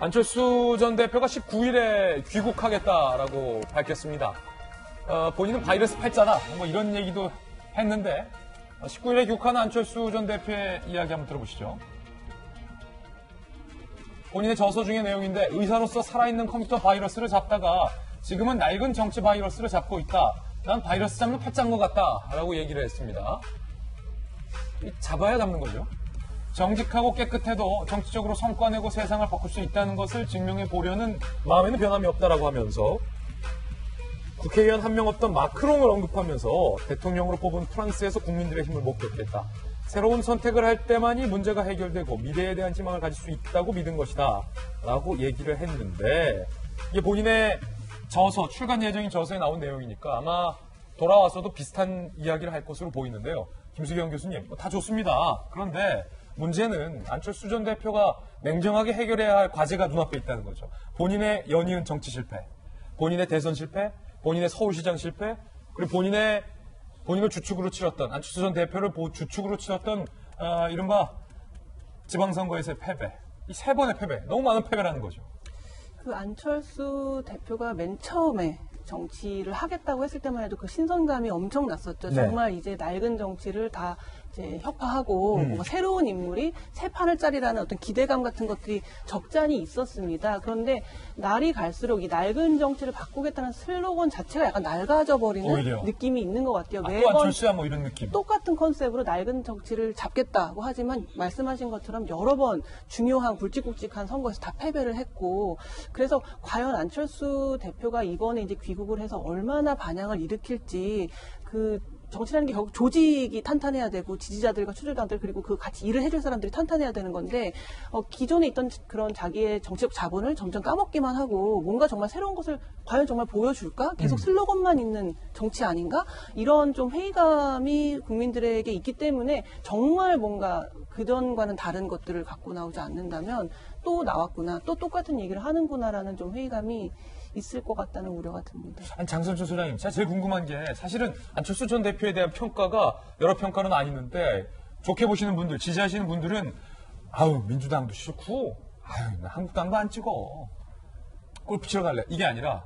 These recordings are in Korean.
안철수 전 대표가 19일에 귀국하겠다라고 밝혔습니다. 본인은 바이러스 팔자다, 뭐 이런 얘기도 했는데 19일에 귀국하는 안철수 전 대표의 이야기 한번 들어보시죠. 본인의 저서 중의 내용인데 의사로서 살아있는 컴퓨터 바이러스를 잡다가 지금은 낡은 정치 바이러스를 잡고 있다. 난 바이러스 잡는 팔자인 것 같다 라고 얘기를 했습니다. 잡아야 잡는 거죠. 정직하고 깨끗해도 정치적으로 성과 내고 세상을 바꿀 수 있다는 것을 증명해 보려는 마음에는 변함이 없다라고 하면서 국회의원 한 명 없던 마크롱을 언급하면서 대통령으로 뽑은 프랑스에서 국민들의 힘을 목격했다. 새로운 선택을 할 때만이 문제가 해결되고 미래에 대한 희망을 가질 수 있다고 믿은 것이다 라고 얘기를 했는데 이게 본인의 저서, 출간 예정인 저서에 나온 내용이니까 아마 돌아와서도 비슷한 이야기를 할 것으로 보이는데요. 김수경 교수님, 다 좋습니다. 그런데 문제는 안철수 전 대표가 냉정하게 해결해야 할 과제가 눈앞에 있다는 거죠. 본인의 연이은 정치 실패, 본인의 대선 실패, 본인의 서울시장 실패, 그리고 본인을 주축으로 치렀던, 안철수 전 대표를 주축으로 치렀던 이른바 지방선거에서의 패배. 이 세 번의 패배, 너무 많은 패배라는 거죠. 그 안철수 대표가 맨 처음에 정치를 하겠다고 했을 때만 해도 그 신선감이 엄청 났었죠. 네. 정말 이제 낡은 정치를 다 이제 혁파하고 뭔가 새로운 인물이 새 판을 짜리라는 어떤 기대감 같은 것들이 적잖이 있었습니다. 그런데 날이 갈수록 이 낡은 정치를 바꾸겠다는 슬로건 자체가 약간 낡아져 버리는 오히려. 느낌이 있는 것 같아요. 또 매번 안철수야 뭐 이런 느낌. 똑같은 컨셉으로 낡은 정치를 잡겠다고 하지만 말씀하신 것처럼 여러 번 중요한 굵직굵직한 선거에서 다 패배를 했고 그래서 과연 안철수 대표가 이번에 이제 귀국을 해서 얼마나 반향을 일으킬지 그 정치라는 게 결국 조직이 탄탄해야 되고 지지자들과 추종자들 그리고 그 같이 일을 해줄 사람들이 탄탄해야 되는 건데 기존에 있던 그런 자기의 정치적 자본을 점점 까먹기만 하고 뭔가 정말 새로운 것을 과연 정말 보여줄까? 계속 슬로건만 있는 정치 아닌가? 이런 좀 회의감이 국민들에게 있기 때문에 정말 뭔가 그전과는 다른 것들을 갖고 나오지 않는다면 또 나왔구나, 또 똑같은 얘기를 하는구나라는 좀 회의감이 있을 것 같다는 우려가 듭니다. 아니, 장선철 소장님, 제가 제일 궁금한 게 사실은 안철수 전 대표에 대한 평가가 여러 평가는 나뉘는데 좋게 보시는 분들, 지지하시는 분들은 아우 민주당도 싫고 아유 나 한국당도 안 찍어 골프 치러 갈래 이게 아니라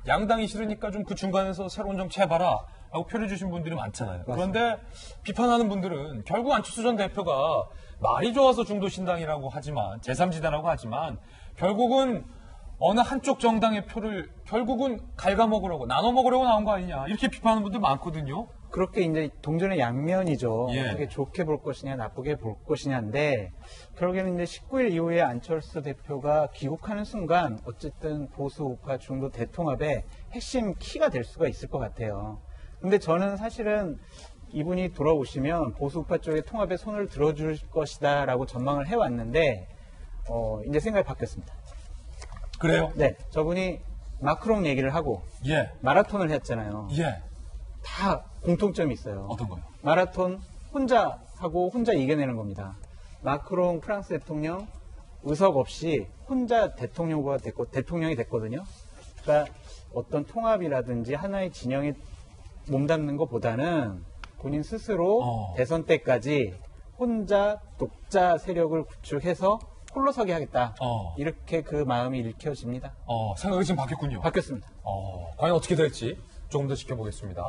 양당이 싫으니까 좀 그 중간에서 새로운 정치 해봐라 라고 표를 주신 분들이 많잖아요. 그런데 비판하는 분들은 결국 안철수 전 대표가 말이 좋아서 중도신당이라고 하지만 제3지대라고 하지만 결국은 어느 한쪽 정당의 표를 결국은 갉아먹으려고 나눠먹으려고 나온 거 아니냐 이렇게 비판하는 분들 많거든요. 그렇게 이제 동전의 양면이죠. 예. 어떻게 좋게 볼 것이냐, 나쁘게 볼 것이냐인데, 결국에는 이제 19일 이후에 안철수 대표가 귀국하는 순간, 어쨌든 보수 우파 중도 대통합의 핵심 키가 될 수가 있을 것 같아요. 근데 저는 사실은 이분이 돌아오시면 보수 우파 쪽의 통합에 손을 들어줄 것이다라고 전망을 해왔는데, 이제 생각이 바뀌었습니다. 그래요? 네. 저분이 마크롱 얘기를 하고, 예. 마라톤을 했잖아요. 예. 다 공통점이 있어요. 어떤 거요? 마라톤 혼자 하고 혼자 이겨내는 겁니다. 마크롱 프랑스 대통령 의석 없이 혼자 대통령이 됐거든요. 그러니까 어떤 통합이라든지 하나의 진영에 몸담는 것보다는 본인 스스로 대선 때까지 혼자 독자 세력을 구축해서 홀로 서게 하겠다. 이렇게 그 마음이 읽혀집니다. 생각이 지금 바뀌었군요. 바뀌었습니다. 과연 어떻게 될지 조금 더 지켜보겠습니다.